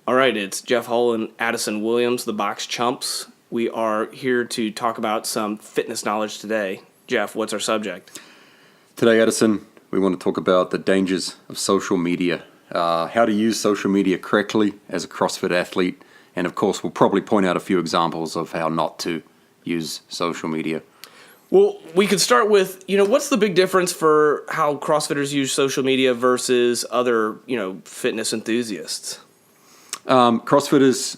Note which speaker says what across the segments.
Speaker 1: All right, it's Jeff Hull and Addison Williams, the Box Chumps. We are here to talk about some fitness knowledge today. Jeff, what's our subject?
Speaker 2: Today, Addison, we want to talk about the dangers of social media, how to use social media correctly as a CrossFit athlete, and of course, we'll probably point out a few examples of how not to use social media.
Speaker 1: Well, we could start with, what's the big difference for how CrossFitters use social media versus other, fitness enthusiasts?
Speaker 2: CrossFitters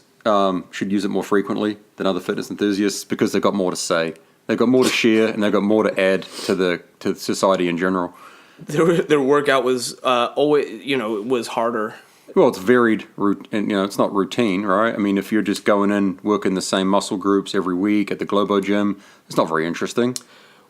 Speaker 2: should use it more frequently than other fitness enthusiasts because they've got more to say. They've got more to share, and they've got more to add to society in general.
Speaker 1: Their workout was always, it was harder.
Speaker 2: Well, it's varied, and it's not routine, right? I mean, if you're just going in, working the same muscle groups every week at the Globo gym, it's not very interesting.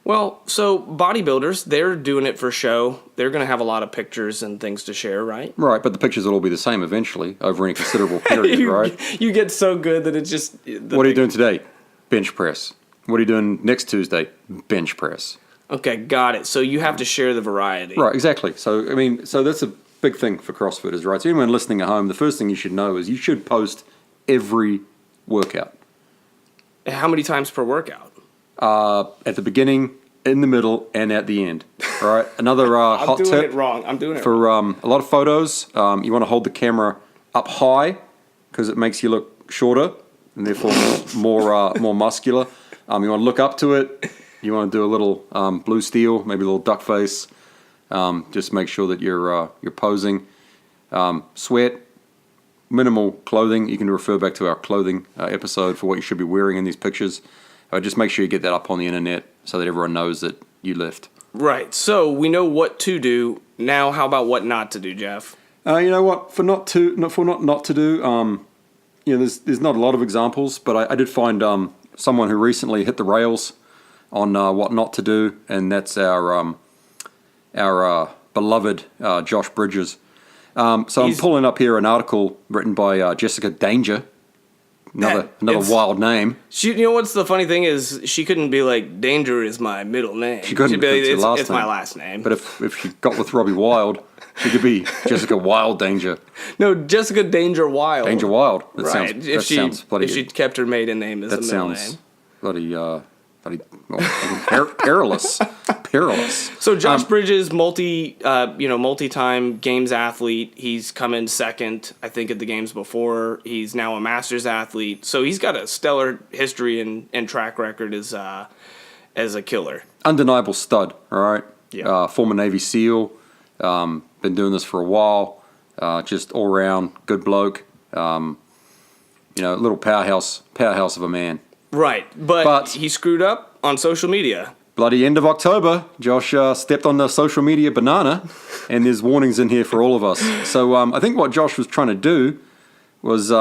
Speaker 1: Well, so bodybuilders, they're doing it for show. They're going to have a lot of pictures and things to share, right?
Speaker 2: Right, but the pictures will all be the same eventually over any considerable period, right?
Speaker 1: You get so good that it's just...
Speaker 2: What are you doing today? Bench press. What are you doing next Tuesday? Bench press.
Speaker 1: Okay, got it. So you have to share the variety.
Speaker 2: Right, exactly. So that's a big thing for CrossFitters, right? So anyone listening at home, the first thing you should know is you should post every workout.
Speaker 1: How many times per workout?
Speaker 2: At the beginning, in the middle, and at the end. All right. Another hot tip.
Speaker 1: I'm doing it wrong. I'm doing it
Speaker 2: for
Speaker 1: wrong.
Speaker 2: A lot of photos. You want to hold the camera up high because it makes you look shorter and therefore more muscular. You want to look up to it. You want to do a little blue steel, maybe a little duck face. Just make sure that you're posing. Sweat. Minimal clothing. You can refer back to our clothing episode for what you should be wearing in these pictures. Just make sure you get that up on the internet so that everyone knows that you lift.
Speaker 1: Right. So we know what to do. Now, how about what not to do, Jeff?
Speaker 2: You know what? For not to do. There's not a lot of examples, but I did find someone who recently hit the rails on what not to do, and that's our beloved Josh Bridges. I'm pulling up here an article written by Jessica Danger. Another wild name.
Speaker 1: What's the funny thing is she couldn't be like, Danger is my middle name.
Speaker 2: She couldn't.
Speaker 1: She'd be like,
Speaker 2: it's
Speaker 1: my last name.
Speaker 2: But if she got with Robbie Wild, she could be Jessica Wild Danger.
Speaker 1: No, Jessica Danger Wild.
Speaker 2: Danger Wild. That
Speaker 1: right.
Speaker 2: sounds bloody.
Speaker 1: If she kept her maiden name as the middle name.
Speaker 2: Bloody perilous. Perilous.
Speaker 1: So Josh Bridges, multi-time games athlete. He's come in second, I think, at the games before. He's now a Masters athlete. So he's got a stellar history and track record as a killer.
Speaker 2: Undeniable stud, all right?
Speaker 1: Yeah.
Speaker 2: Former Navy SEAL. Been doing this for a while. Just all around good bloke. A little powerhouse of a man.
Speaker 1: Right, but he screwed up on social media.
Speaker 2: Bloody end of October, Josh stepped on the social media banana, and there's warnings in here for all of us. So I think what Josh was trying to do was,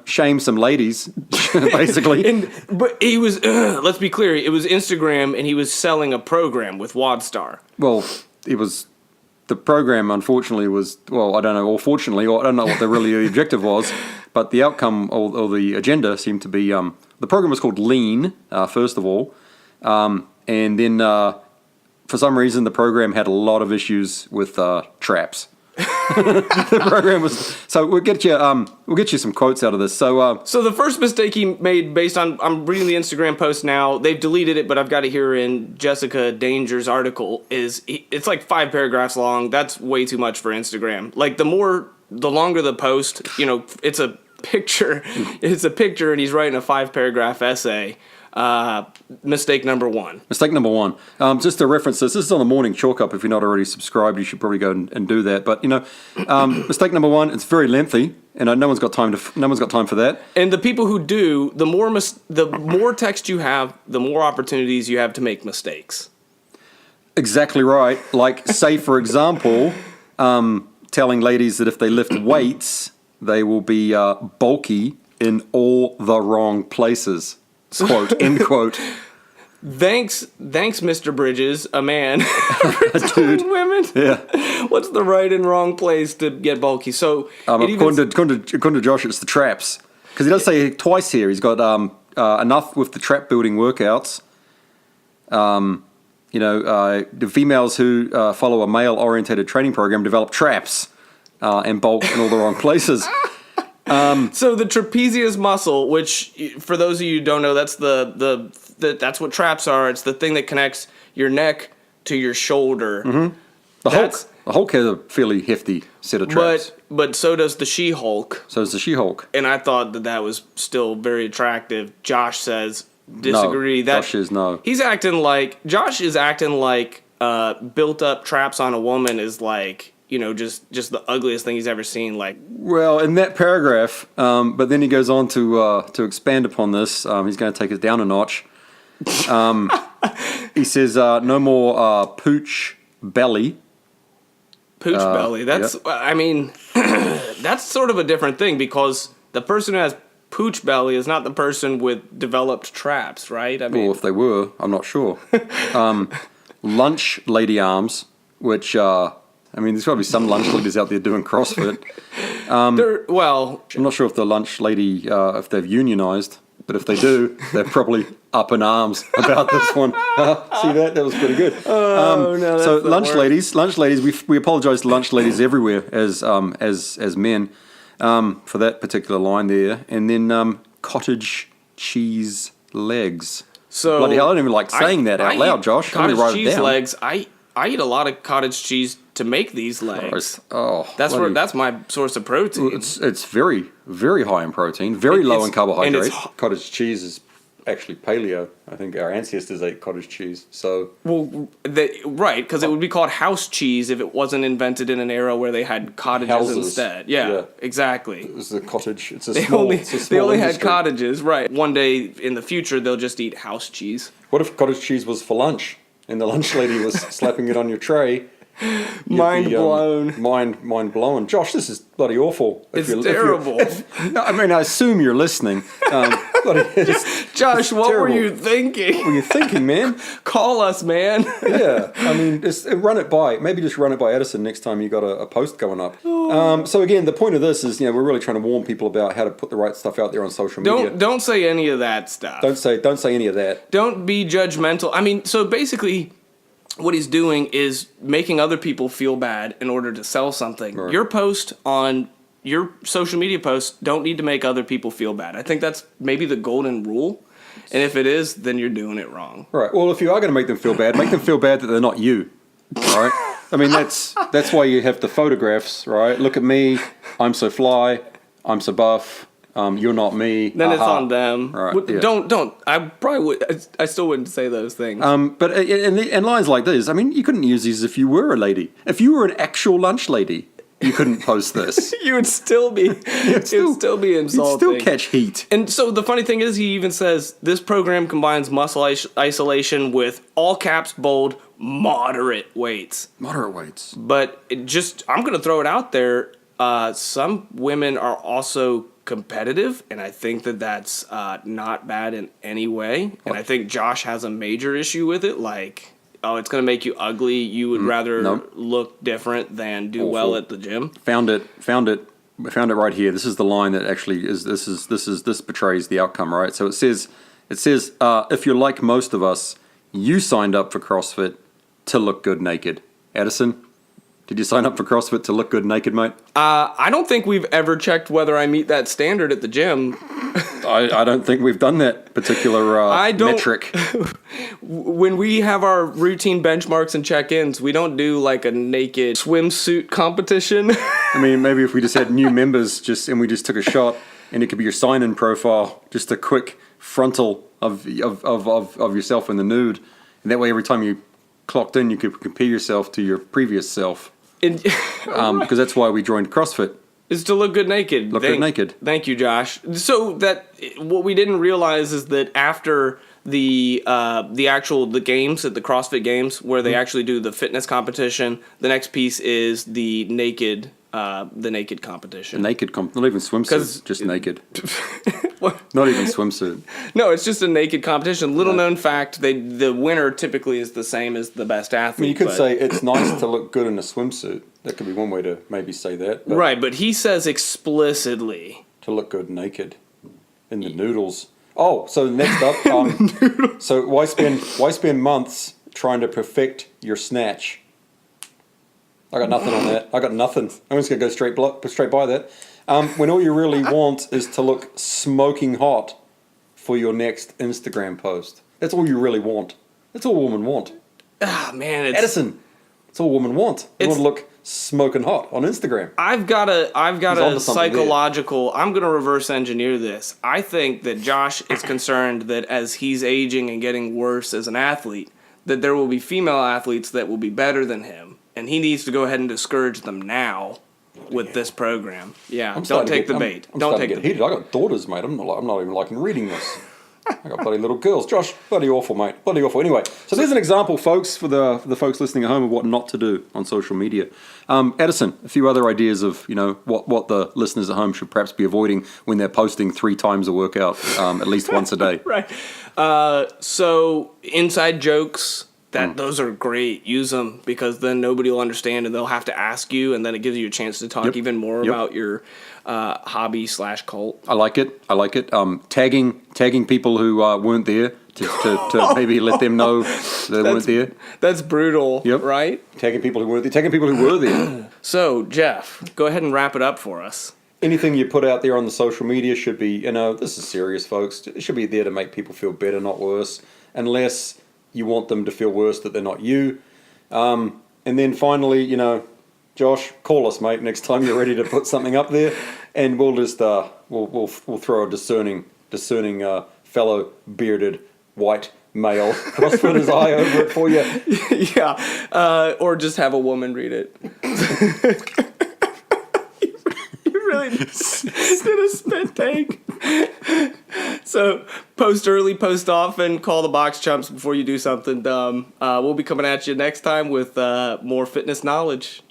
Speaker 2: shame some ladies, basically.
Speaker 1: But he was, let's be clear, it was Instagram, and he was selling a program with WODstar.
Speaker 2: Well, the program, unfortunately, was, well, I don't know, or fortunately, or I don't know what the objective was, but the outcome or the agenda seemed to be, the program was called Lean, first of all. And then, for some reason, the program had a lot of issues with traps. The program was so we'll get you some quotes out of this. So
Speaker 1: the first mistake he made, based on I'm reading the Instagram post now, they've deleted it, but I've got it here in Jessica Danger's article. It's like 5 paragraphs long. That's way too much for Instagram. Like the longer the post, it's a picture. It's a picture, and he's writing a 5-paragraph essay. Mistake number one.
Speaker 2: Just to reference this is on the morning chalk up. If you're not already subscribed, you should probably go and do that. But mistake number one, it's very lengthy, and no one's got time for that.
Speaker 1: And the people who do, the more text you have, the more opportunities you have to make mistakes.
Speaker 2: Exactly right. Like, say for example, telling ladies that if they lift weights, they will be bulky in all the wrong places. Quote, end quote.
Speaker 1: Thanks, Mr. Bridges, a man.
Speaker 2: Dude.
Speaker 1: Women.
Speaker 2: Yeah.
Speaker 1: What's the right and wrong place to get bulky? So,
Speaker 2: according to Josh, it's the traps. Because he does say twice here. He's got enough with the trap building workouts. The females who follow a male-orientated training program develop traps and bulk in all the wrong places.
Speaker 1: So the trapezius muscle, which for those of you who don't know, that's that's what traps are. It's the thing that connects your neck to your shoulder.
Speaker 2: Mm-hmm. The Hulk has a fairly hefty set of traps.
Speaker 1: But so does the She-Hulk.
Speaker 2: So does the She-Hulk.
Speaker 1: And I thought that was still very attractive. Josh says disagree.
Speaker 2: No, Josh is no.
Speaker 1: Josh is acting like built up traps on a woman is like, just the ugliest thing he's ever seen. Like,
Speaker 2: well, in that paragraph, but then he goes on to expand upon this. He's going to take it down a notch. He says, no more pooch belly.
Speaker 1: Pooch belly. That's,
Speaker 2: yep.
Speaker 1: I mean, that's sort of a different thing because the person who has pooch belly is not the person with developed traps, right? I mean,
Speaker 2: well, if they were, I'm not sure. Lunch lady arms, which, there's got to be some lunch ladies out there doing CrossFit. I'm not sure if the lunch lady, if they've unionized, but if they do, they're probably up in arms about this one. See that? That was pretty good. So lunch ladies, we apologize to lunch ladies everywhere as men for that particular line there. And then cottage cheese legs.
Speaker 1: So
Speaker 2: bloody hell, I don't even like saying that out loud, Josh.
Speaker 1: Cottage
Speaker 2: write
Speaker 1: cheese
Speaker 2: it down.
Speaker 1: legs. I eat a lot of cottage cheese to make these legs.
Speaker 2: Oh,
Speaker 1: that's my source of protein.
Speaker 2: It's very, very high in protein, very low in carbohydrates. Cottage cheese is actually paleo. I think our ancestors ate cottage cheese. So
Speaker 1: right, because it would be called house cheese if it wasn't invented in an era where they had cottages
Speaker 2: houses
Speaker 1: instead. Yeah, exactly.
Speaker 2: It was the cottage.
Speaker 1: They only had cottages. Right. One day in the future, they'll just eat house cheese.
Speaker 2: What if cottage cheese was for lunch and the lunch lady was slapping it on your tray?
Speaker 1: Mind blown.
Speaker 2: Mind blown. Josh, this is bloody awful.
Speaker 1: It's terrible.
Speaker 2: I assume you're listening.
Speaker 1: Josh, what were you thinking?
Speaker 2: What were you thinking, man?
Speaker 1: Call us, man.
Speaker 2: Yeah, just run it by. Maybe just run it by Edison next time you got a post going up. So again, the point of this is, we're really trying to warn people about how to put the right stuff out there on social media.
Speaker 1: Don't say any of that stuff.
Speaker 2: Don't say any of that.
Speaker 1: Don't be judgmental. So basically, what he's doing is making other people feel bad in order to sell something. Right. Your post on your social media posts don't need to make other people feel bad. I think that's maybe the golden rule. And if it is, then you're doing it wrong.
Speaker 2: Right. Well, if you are going to make them feel bad that they're not you. Right? That's why you have the photographs, right? Look at me. I'm so fly. I'm so buff. You're not me.
Speaker 1: Then it's on them.
Speaker 2: Right, yeah.
Speaker 1: Don't. I probably would. I still wouldn't say those things.
Speaker 2: But in lines like this, you couldn't use these if you were a lady. If you were an actual lunch lady, you couldn't post this.
Speaker 1: You would still be. It'd still be insulting.
Speaker 2: You'd still catch heat.
Speaker 1: And so the funny thing is, he even says this program combines muscle isolation with all caps bold moderate weights.
Speaker 2: Moderate weights.
Speaker 1: But I'm going to throw it out there. Some women are also competitive, and I think that's not bad in any way. And I think Josh has a major issue with it, like, it's going to make you ugly. You would rather look different than do well at the gym. Found it
Speaker 2: right here. This is the line that actually is. This betrays the outcome, right? So it says, if you're like most of us, you signed up for CrossFit to look good naked. Edison, did you sign up for CrossFit to look good naked, mate?
Speaker 1: I don't think we've ever checked whether I meet that standard at the gym.
Speaker 2: I don't think we've done that particular metric.
Speaker 1: When we have our routine benchmarks and check-ins, we don't do like a naked swimsuit competition.
Speaker 2: Maybe if we just had new members and we just took a shot and it could be your sign-in profile, just a quick frontal of yourself in the nude. And that way every time you clocked in, you could compare yourself to your previous self. Because that's why we joined CrossFit.
Speaker 1: Is to look good naked.
Speaker 2: Good naked.
Speaker 1: Thank you, Josh. So what we didn't realize is that after the games at the CrossFit Games, where they actually do the fitness competition, the next piece is the naked competition.
Speaker 2: Not even swimsuit, just naked. Not even swimsuit.
Speaker 1: No, it's just a naked competition. Little known fact, the winner typically is the same as the best athlete.
Speaker 2: You could say it's nice to look good in a swimsuit. That could be one way to maybe say that.
Speaker 1: Right, but he says explicitly
Speaker 2: to look good naked in the noodles. Oh, so next up, so why spend months trying to perfect your snatch? I got nothing on that. I got nothing. I'm just gonna go straight by that. When all you really want is to look smoking hot for your next Instagram post. That's all you really want. That's all women want.
Speaker 1: Ah, man, it's
Speaker 2: Edison, that's all women want. They want to look smoking hot on Instagram.
Speaker 1: I've got a
Speaker 2: onto something
Speaker 1: psychological. I'm going to reverse engineer this. I think that Josh is concerned that as he's aging and getting worse as an athlete, that there will be female athletes that will be better than him, and he needs to go ahead and discourage them now with this program. Yeah, don't take the bait. Don't take the bait.
Speaker 2: Heated. I got daughters, mate. I'm not even liking reading this. I got bloody little girls. Josh, bloody awful, mate. Bloody awful. Anyway, so there's an example, folks, for the folks listening at home of what not to do on social media. Edison, a few other ideas of what the listeners at home should perhaps be avoiding when they're posting 3 times a workout, at least once a day.
Speaker 1: Right. So inside jokes. Those are great. Use them because then nobody will understand and they'll have to ask you, and then it gives you a chance to talk even more about your hobby/cult.
Speaker 2: I like it. Tagging people who weren't there to maybe let them know they weren't there.
Speaker 1: That's brutal, right?
Speaker 2: Tagging people who weren't there. Tagging people who were there.
Speaker 1: So, Jeff, go ahead and wrap it up for us.
Speaker 2: Anything you put out there on the social media should be, this is serious, folks. It should be there to make people feel better, not worse. Unless you want them to feel worse that they're not you. And then finally, Josh, call us, mate, next time you're ready to put something up there, and we'll just we'll throw a discerning fellow bearded white male CrossFitter's eye over it for you.
Speaker 1: Yeah, or just have a woman read it. You really did a spit take. So post early, post often, call the box chumps before you do something dumb. We'll be coming at you next time with more fitness knowledge.